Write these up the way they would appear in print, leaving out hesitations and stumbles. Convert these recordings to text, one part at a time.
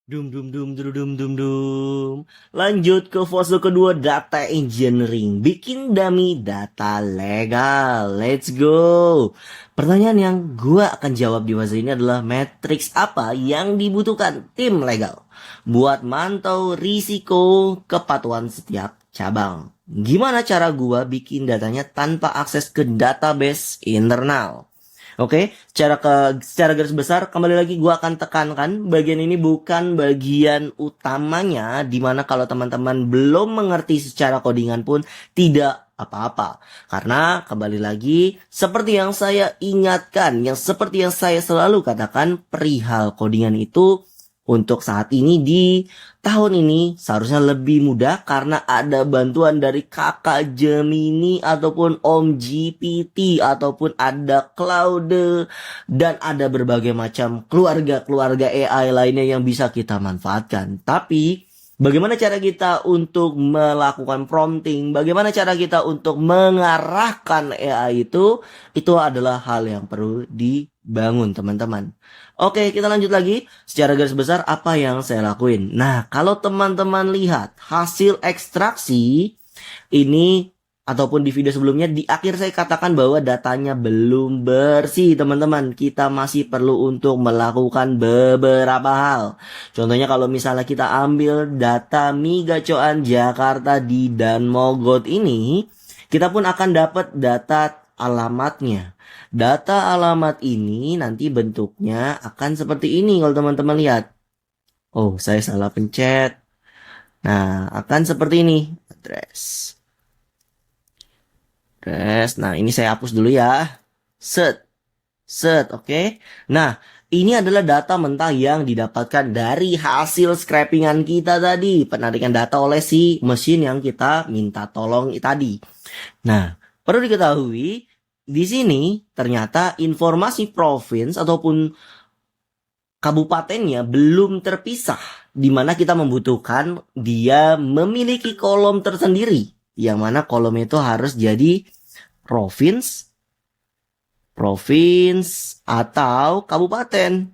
Dum dum dum dum dum dum dum. Lanjut ke fase kedua, data engineering. Bikin dummy data legal. Let's go. Pertanyaan yang gua akan jawab di fase ini adalah matriks apa yang dibutuhkan tim legal buat mantau risiko kepatuhan setiap cabang. Gimana cara gua bikin datanya tanpa akses ke database internal? Oke, secara garis besar kembali lagi gua akan tekankan bagian ini bukan bagian utamanya, dimana kalau teman-teman belum mengerti secara codingan pun tidak apa-apa. Karena kembali lagi seperti yang saya ingatkan, seperti yang saya selalu katakan, perihal codingan itu untuk saat ini di tahun ini seharusnya lebih mudah karena ada bantuan dari kakak Gemini ataupun Om GPT ataupun ada Claude dan ada berbagai macam keluarga-keluarga AI lainnya yang bisa kita manfaatkan. Tapi bagaimana cara kita untuk melakukan prompting, bagaimana cara kita untuk mengarahkan AI itu adalah hal yang perlu dibangun teman-teman. Oke, kita lanjut lagi. Secara garis besar apa yang saya lakuin. Nah, kalau teman-teman lihat hasil ekstraksi ini ataupun di video sebelumnya di akhir saya katakan bahwa datanya belum bersih, teman-teman. Kita masih perlu untuk melakukan beberapa hal. Contohnya kalau misalnya kita ambil data Mi Gacoan Jakarta di Dan Mogot ini, kita pun akan dapat data alamatnya. Data alamat ini nanti bentuknya akan seperti ini kalau teman-teman lihat. Oh, saya salah pencet. Nah, akan seperti ini. Address. Address. Nah, ini saya hapus dulu ya. Set. Set, oke. Nah, ini adalah data mentah yang didapatkan dari hasil scrapingan kita tadi. Penarikan data oleh si mesin yang kita minta tolong tadi. Nah, perlu diketahui di sini ternyata informasi provinsi ataupun kabupatennya belum terpisah, di mana kita membutuhkan dia memiliki kolom tersendiri, yang mana kolom itu harus jadi provinsi, atau kabupaten.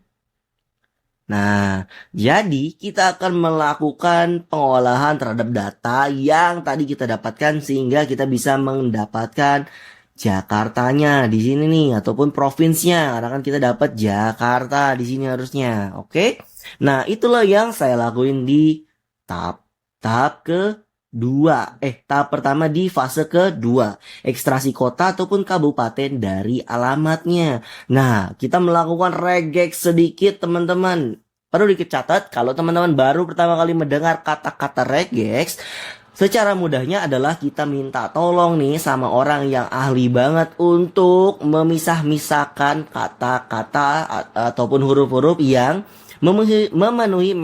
Nah, jadi kita akan melakukan pengolahan terhadap data yang tadi kita dapatkan sehingga kita bisa mendapatkan Jakartanya di sini nih ataupun provinsinya karena kan kita dapat Jakarta di sini harusnya. Oke? Nah, itulah yang saya lakuin di tahap kedua. Tahap pertama di fase kedua, ekstraksi kota ataupun kabupaten dari alamatnya. Nah, kita melakukan regex sedikit teman-teman. Perlu dicatat kalau teman-teman baru pertama kali mendengar kata-kata regex, secara mudahnya adalah kita minta tolong nih sama orang yang ahli banget untuk memisah-misahkan kata-kata ataupun huruf-huruf yang memenuhi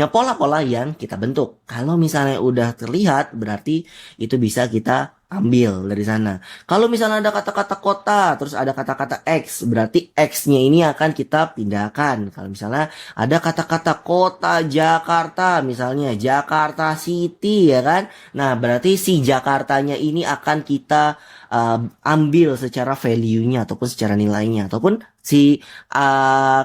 pola-pola yang kita bentuk. Kalau misalnya udah terlihat berarti itu bisa kita ambil dari sana. Kalau misalnya ada kata-kata kota, terus ada kata-kata X, berarti X-nya ini akan kita pindahkan. Kalau misalnya ada kata-kata kota Jakarta, misalnya Jakarta City ya kan. Nah, berarti si Jakartanya ini akan kita ambil secara value-nya ataupun secara nilainya ataupun si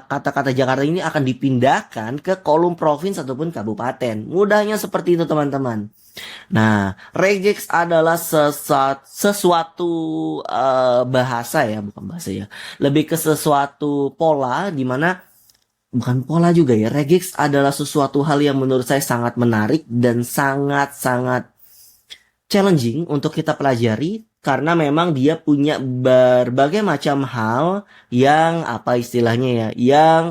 kata-kata Jakarta ini akan dipindahkan ke kolom provinsi ataupun kabupaten. Mudahnya seperti itu teman-teman. Nah, regex adalah sesuatu bahasa ya, bukan bahasa ya. Lebih ke sesuatu pola di mana bukan pola juga ya. Regex adalah sesuatu hal yang menurut saya sangat menarik dan sangat-sangat challenging untuk kita pelajari karena memang dia punya berbagai macam hal yang apa istilahnya ya, yang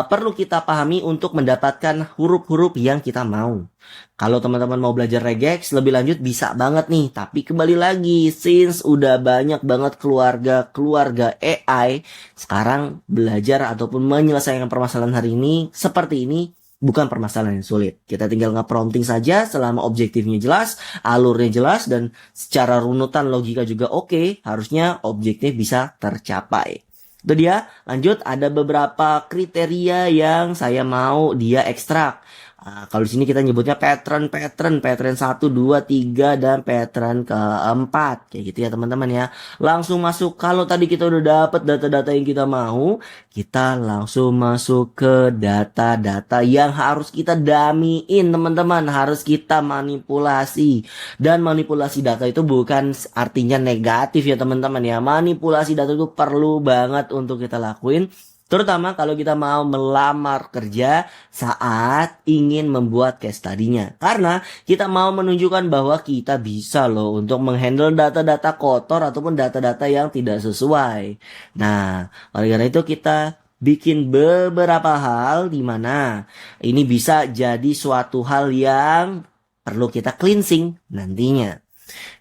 perlu kita pahami untuk mendapatkan huruf-huruf yang kita mau. Kalau teman-teman mau belajar regex lebih lanjut bisa banget nih, tapi kembali lagi since udah banyak banget keluarga AI sekarang belajar ataupun menyelesaikan permasalahan hari ini seperti ini bukan permasalahan yang sulit. Kita tinggal nge-prompting saja selama objektifnya jelas, alurnya jelas, dan secara runutan logika juga oke, harusnya objektif bisa tercapai. Itu dia, lanjut ada beberapa kriteria yang saya mau dia ekstrak. Kalau di sini kita nyebutnya pattern 1, 2, 3 dan pattern keempat. Kayak gitu ya teman-teman ya. Langsung masuk, kalau tadi kita udah dapet data-data yang kita mau, kita langsung masuk ke data-data yang harus kita damiin teman-teman. Harus kita manipulasi. Dan manipulasi data itu bukan artinya negatif ya teman-teman ya. Manipulasi data itu perlu banget untuk kita lakuin. Terutama kalau kita mau melamar kerja saat ingin membuat case study-nya. Karena kita mau menunjukkan bahwa kita bisa loh untuk menghandle data-data kotor ataupun data-data yang tidak sesuai. Nah, oleh karena itu kita bikin beberapa hal di mana ini bisa jadi suatu hal yang perlu kita cleansing nantinya.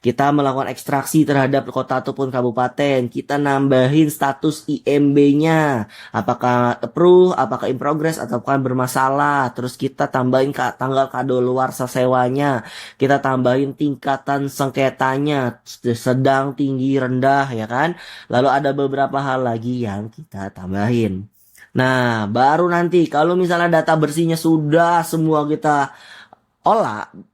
Kita melakukan ekstraksi terhadap kota ataupun kabupaten. Kita nambahin status IMB-nya. Apakah approve, apakah in progress, ataukah bermasalah. Terus kita tambahin tanggal kadaluarsa sewanya. Kita tambahin tingkatan sengketanya. Sedang, tinggi, rendah ya kan. Lalu ada beberapa hal lagi yang kita tambahin. Nah, baru nanti kalau misalnya data bersihnya sudah semua kita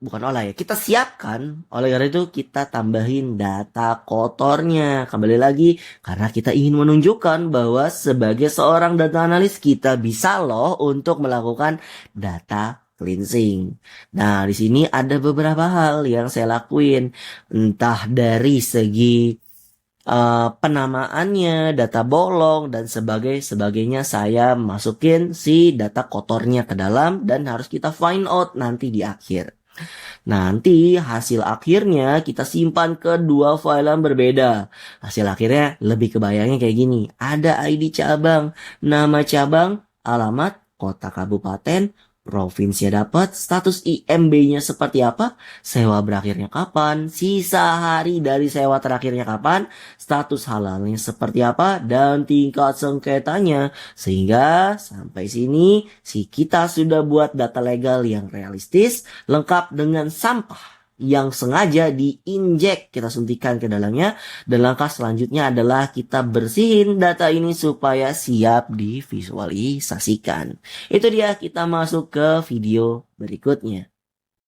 bukan olah ya, kita siapkan. Oleh karena itu kita tambahin data kotornya. Kembali lagi, karena kita ingin menunjukkan bahwa sebagai seorang data analis kita bisa loh untuk melakukan data cleansing. Nah, di sini ada beberapa hal yang saya lakuin, entah dari segi penamaannya, data bolong dan sebagainya saya masukin si data kotornya ke dalam dan harus kita find out nanti di akhir. Nanti hasil akhirnya kita simpan ke dua file yang berbeda. Hasil akhirnya lebih kebayangnya kayak gini. Ada ID cabang, nama cabang, alamat, kota kabupaten, provinsi dapat, status IMB-nya seperti apa, sewa berakhirnya kapan, sisa hari dari sewa terakhirnya kapan, status halalnya seperti apa, dan tingkat sengketanya. Sehingga sampai sini kita sudah buat data legal yang realistis, lengkap dengan sampah yang sengaja diinjek kita suntikan ke dalamnya. Dan langkah selanjutnya adalah kita bersihin data ini supaya siap divisualisasikan. Itu dia, kita masuk ke video berikutnya.